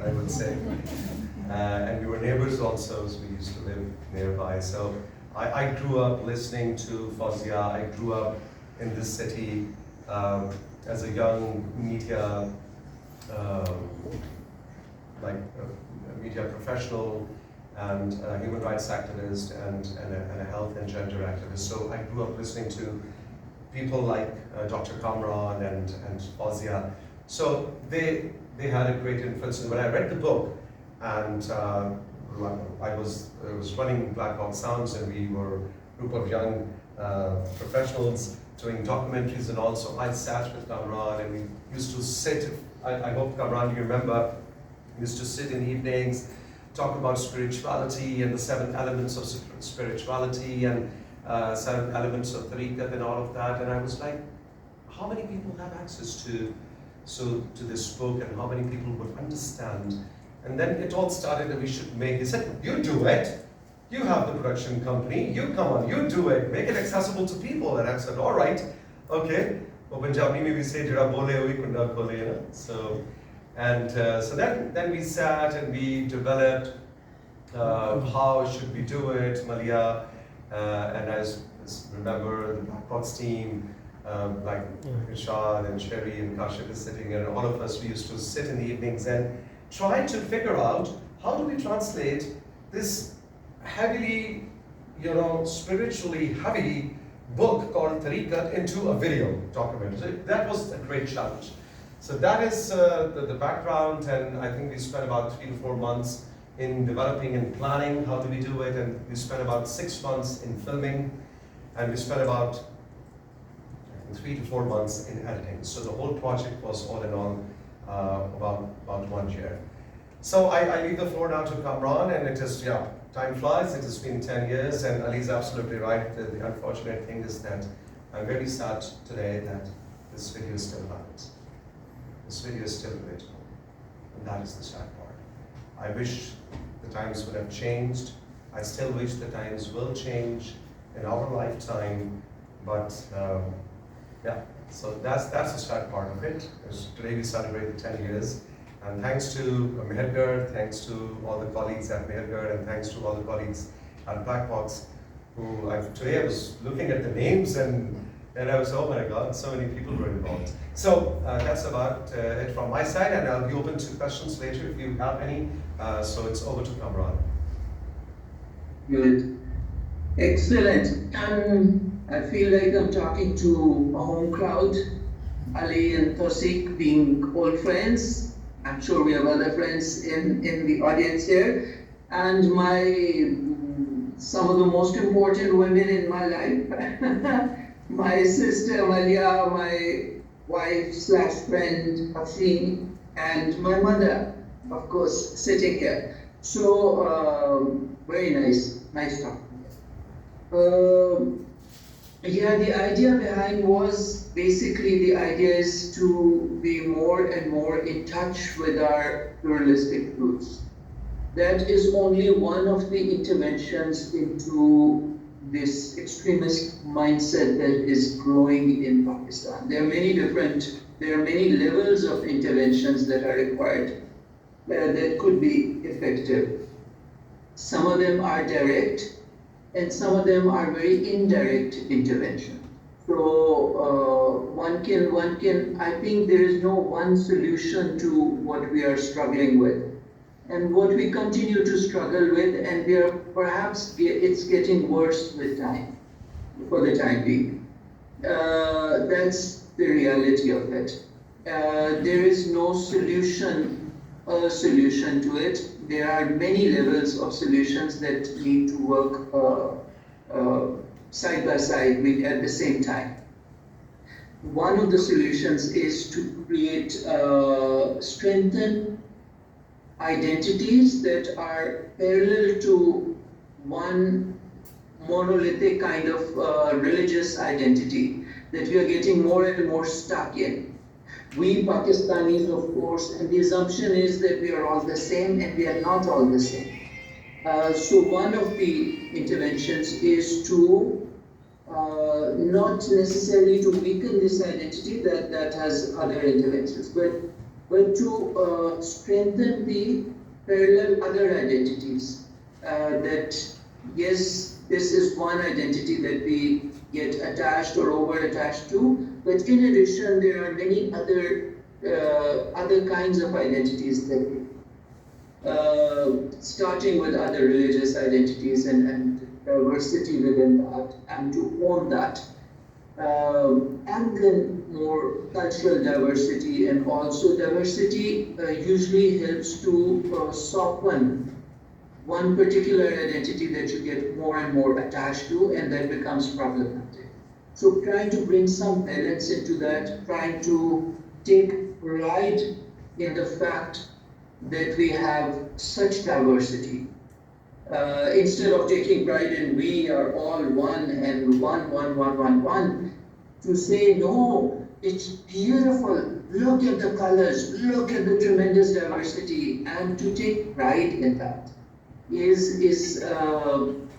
I would say. And we were neighbors also, so we used to live nearby. So I grew up listening to Fawzia. I grew up in this city as a young media, media professional and a human rights activist and a health and gender activist. So I grew up listening to people like Dr. Kamran and Fawzia. So they had a great influence. And when I read the book, and I was running Black Hawk Sounds, and we were a group of young professionals doing documentaries, and also I sat with Kamran, and we used to sit. I hope, Kamran, you remember, we used to sit in evenings, talk about spirituality and the 7 elements of spirituality and 7 elements of tariqat and all of that. And I was like, how many people have access to this book, and how many people would understand? And then it all started that we should make. He said, you do it. You have the production company. You come on, you do it. Make it accessible to people. And I said, all right, okay. So then we sat and we developed how should we do it, Malia, and I remember the Black Box team, like Rashad and Sherry and Kashif is sitting, and all of us, we used to sit in the evenings and try to figure out how do we translate this heavily, spiritually heavy book called Tariqat into a video documentary. So that was a great challenge. So that is the background, and I think we spent about 3 to 4 months in developing and planning how do we do it, and we spent about 6 months in filming, and we spent about 3 to 4 months in editing. So the whole project was all in all about 1 year. So I leave the floor now to Kamran, and it is, time flies. It has been 10 years, and Ali's absolutely right. The unfortunate thing is that I'm very sad today that this video is still valid. This video is still relatable, and that is the sad part. I wish the times would have changed. I still wish the times will change in our lifetime, but so that's the sad part of it. Today we celebrated 10 years, and thanks to Haider, thanks to all the colleagues at Haider, and thanks to all the colleagues at Black Box, today I was looking at the names and I was, oh my God, so many people were involved. So that's about it from my side, and I'll be open to questions later if you have any. So it's over to Kamran. Good. Excellent. I feel like I'm talking to a home crowd. Ali and Tauseeq being old friends. I'm sure we have other friends in the audience here. And some of the most important women in my life. My sister Malia, my wife/friend Hafeen, and my mother, of course, sitting here. So very nice talk. The idea behind was basically the idea is to be more and more in touch with our pluralistic roots. That is only one of the interventions into this extremist mindset that is growing in Pakistan. There are many levels of interventions that are required that could be effective. Some of them are direct, and some of them are very indirect intervention. So one can, I think there is no one solution to what we are struggling with. And what we continue to struggle with, and it's getting worse with time, for the time being. That's the reality of it. There is no solution to it. There are many levels of solutions that need to work side by side at the same time. One of the solutions is to create, strengthen identities that are parallel to one monolithic kind of religious identity that we are getting more and more stuck in. We Pakistanis, of course, and the assumption is that we are all the same, and we are not all the same. So one of the interventions is to not necessarily to weaken this identity, that has other interventions, but but to strengthen the parallel other identities. That yes, this is one identity that we get attached or over-attached to, but in addition, there are many other kinds of identities that we starting with other religious identities and diversity within that, and to own that. And then more cultural diversity, and also diversity usually helps to soften one particular identity that you get more and more attached to, and that becomes problematic. So trying to bring some balance into that, trying to take pride in the fact that we have such diversity. Instead of taking pride in we are all one and one, to say no, it's beautiful, look at the colors, look at the tremendous diversity, and to take pride in that is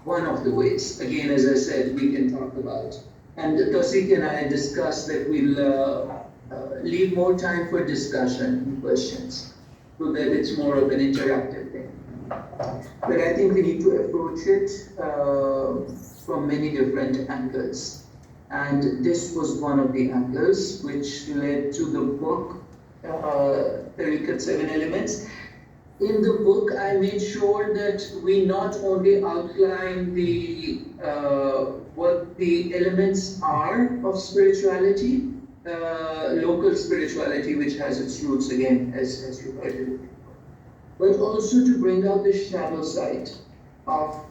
one of the ways. Again, as I said, we can talk about. And Tauseeq and I discussed that we'll leave more time for discussion and questions, so that it's more of an interactive thing. But I think we need to approach it from many different angles. And this was one of the angles which led to the book, Tariqat 7 Elements. In the book, I made sure that we not only outline the what the elements are of spirituality, local spirituality, which has its roots again, as you heard it, but also to bring out the shadow side of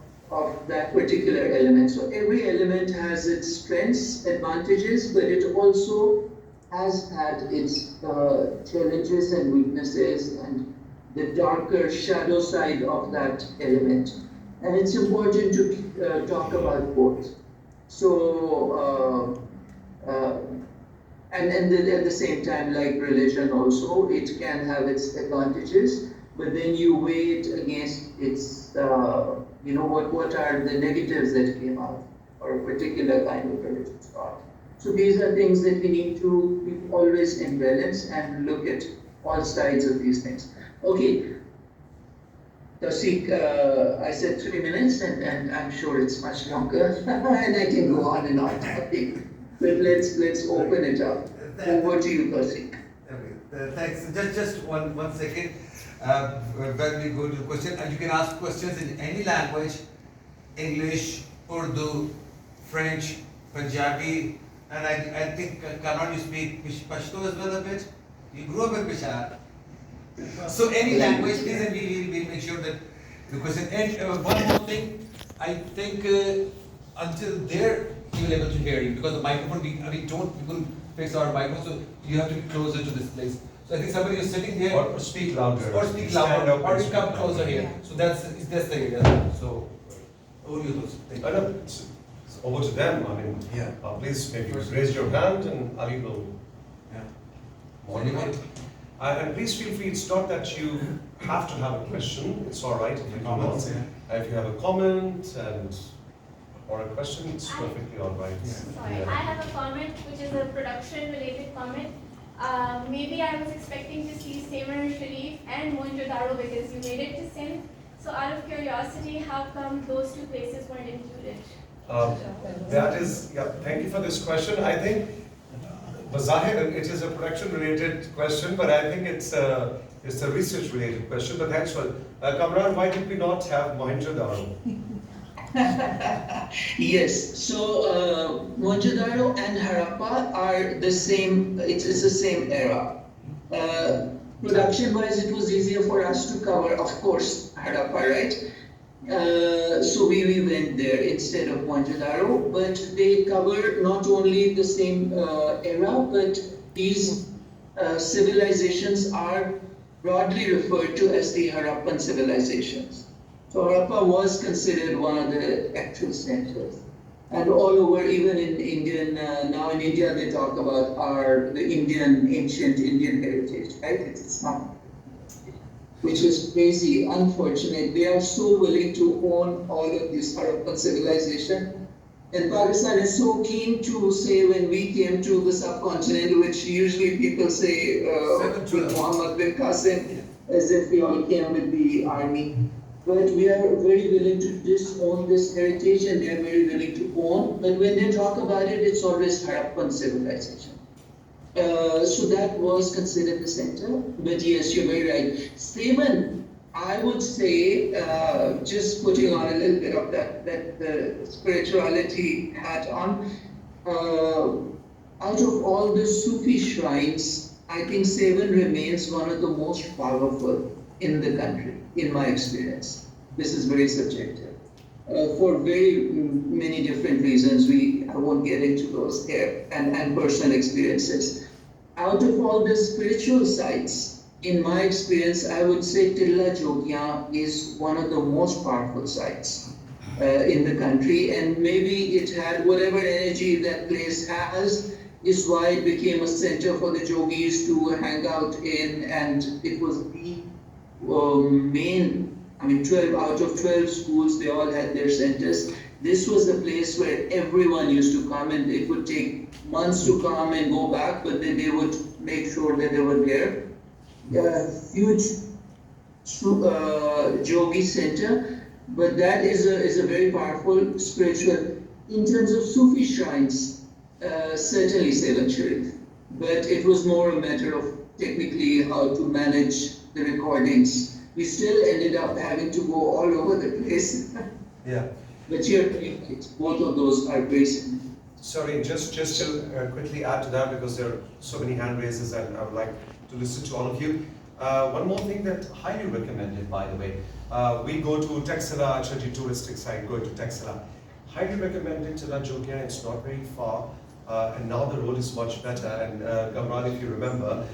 that particular element. So every element has its strengths, advantages, but it also has had its challenges and weaknesses and the darker shadow side of that element. And it's important to talk about both. So, and at the same time, like religion also, it can have its advantages, but then you weigh it against its, what are the negatives that came out for a particular kind of religious thought. So these are things that we need to be always in balance and look at all sides of these things. Okay, Tauseeq, I said 3 minutes, and I'm sure it's much longer, and I can go on and on talking. But let's open it up. Over to you, Tauseeq. Thanks. Just one second. When we go to the question, and you can ask questions in any language: English, Urdu, French, Punjabi, and I think Kamran, you speak Pashto as well a bit. You grew up in Peshawar. So any language, please, and we'll make sure that the question. And one more thing, I think until there you will able to hear you, because the microphone we couldn't face our microphone, so you have to be closer to this place. So I think somebody is sitting there. Or speak louder. Or speak louder, or you come closer here. So that's the area. So over you those. It's over to them. I mean, yeah. Please maybe raise your hand, and Ali will. Yeah. Monitor. And please feel free, it's not that you have to have a question, it's all right if you do not. If you have a comment or a question, it's perfectly all right. Sorry, I have a comment which is a production related comment. Maybe I was expecting to see Seymour Sharif and Mohenjo-daro because you made it to Sindh. So out of curiosity, how come those two places weren't included? Thank you for this question. I think Bazahir, it is a production-related question, but I think it's a research-related question. But thanks for Kamran. Why did we not have Mohenjo-daro? Yes. So Mohenjo-daro and Harappa are the same. It's the same era. Production-wise, it was easier for us to cover, of course, Harappa, right? So we went there instead of Mohenjo-daro, but they cover not only the same era, but these civilizations are broadly referred to as the Harappan civilizations. So Harappa was considered one of the actual centers. And all over, even in Indian, now in India they talk about the ancient Indian heritage, right? It's not. Which is crazy, unfortunate. They are so willing to own all of this Harappan civilization, And Pakistan is so keen to say when we came to the subcontinent, which usually people say with Muhammad bin Qasim, as if we all came with the army. But we are very willing to disown this heritage and they are very willing to own. But when they talk about it, it's always Harappan civilization. So that was considered the center. But yes, you're very right. Seven, I would say, just putting on a little bit of that spirituality hat on, out of all the Sufi shrines, I think Seven remains one of the most powerful in the country, in my experience. This is very subjective. For very many different reasons, I won't get into those here, and personal experiences. Out of all the spiritual sites, in my experience, I would say Tilla Jogya is one of the most powerful sites in the country, and maybe it had whatever energy that place has, is why it became a center for the yogis to hang out in, and it was the main, 12 out of 12 schools, they all had their centers. This was the place where everyone used to come, and it would take months to come and go back, but then they would make sure that they were there. Huge yogi center, but that is a very powerful spiritual. In terms of Sufi shrines, certainly Seven Sharif, but it was more a matter of technically how to manage the recordings. We still ended up having to go all over the place. Yeah. But both of those are very similar. Sorry, just to quickly add to that, because there are so many hand raises and I would like to listen to all of you. One more thing that highly recommended, by the way. We go to Taxila, Chaji touristic site, going to Taxila. Highly recommended Tilla Jogya, it's not very far. And now the road is much better. And Kamran, if you remember,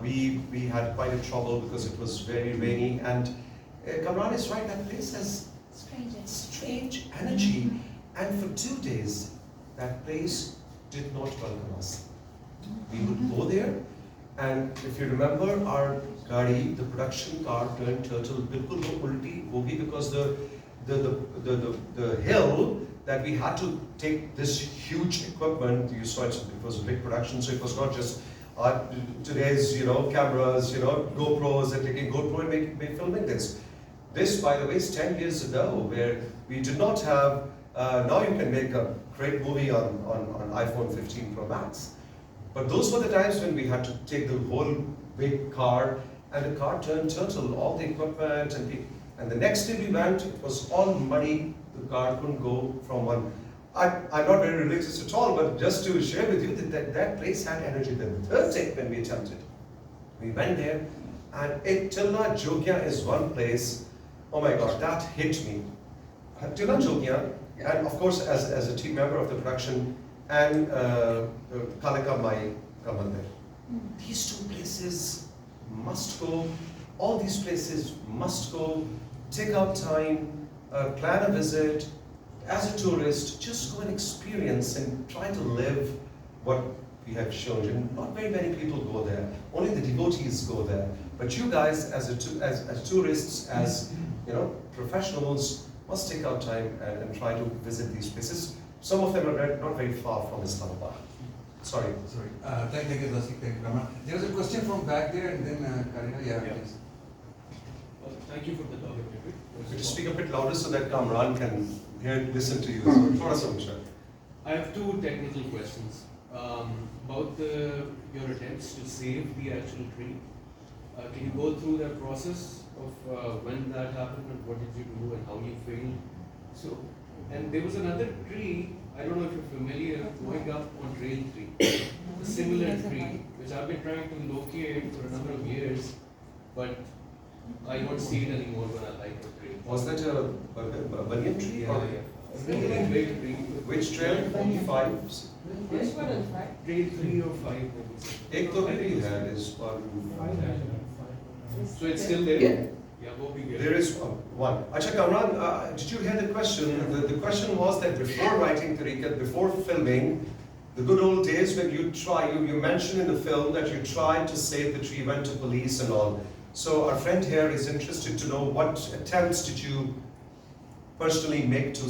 we had quite a trouble because it was very rainy. And Kamran is right, that place has strange energy. And for 2 days, that place did not welcome us. We would go there, and if you remember, our gari, the production car, turned turtle, bilkul wo ulti hogi, because the hill that we had to take this huge equipment. You saw it was a big production, so it was not just today's cameras, GoPros, and taking GoPro and filming this. This, by the way, is 10 years ago, where we did not have. Now you can make a great movie on iPhone 15 Pro Max. But those were the times when we had to take the whole big car, and the car turned turtle, all the equipment, and the next day we went, it was all muddy, the car couldn't go from one. I'm not very religious at all, but just to share with you that place had energy. The third day when we attempted, we went there, and Tilla Jogya is one place, oh my God, that hit me. Tilla Jogya, and of course as a team member of the production, and Kalika Mai Kamandir. These two places must go, all these places must go, take out time, plan a visit. As a tourist, just go and experience and try to live what we have shown you. Not very many people go there, only the devotees go there. But you guys, as tourists, as professionals, must take out time and try to visit these places. Some of them are not very far from Islamabad. Sorry. Thank you, Tauseeq. Thank you, Kamran. There was a question from back there, and then Karina. Yeah, please. Well, thank you for the topic. Could you speak a bit louder so that Kamran can listen to you? I have two technical questions about your attempts to save the actual tree. Can you go through that process of when that happened and what did you do and how you failed? So, and there was another tree, I don't know if you're familiar, going up on Trail 3, a similar tree, which I've been trying to locate for a number of years, but I don't see it anymore when I like the tree. Was that a banyan tree? Yeah, yeah. Really great tree. Which trail? 45? Which one is that? Trail 3 or 5 maybe. Ek to really had is one. So it's still there? Yeah. Yeah, go be There is one. Acha Kamran, did you hear the question? The question was that before writing Tariqat, before filming, the good old days when you mentioned in the film that you tried to save the tree, went to police and all. So our friend here is interested to know what attempts did you personally make to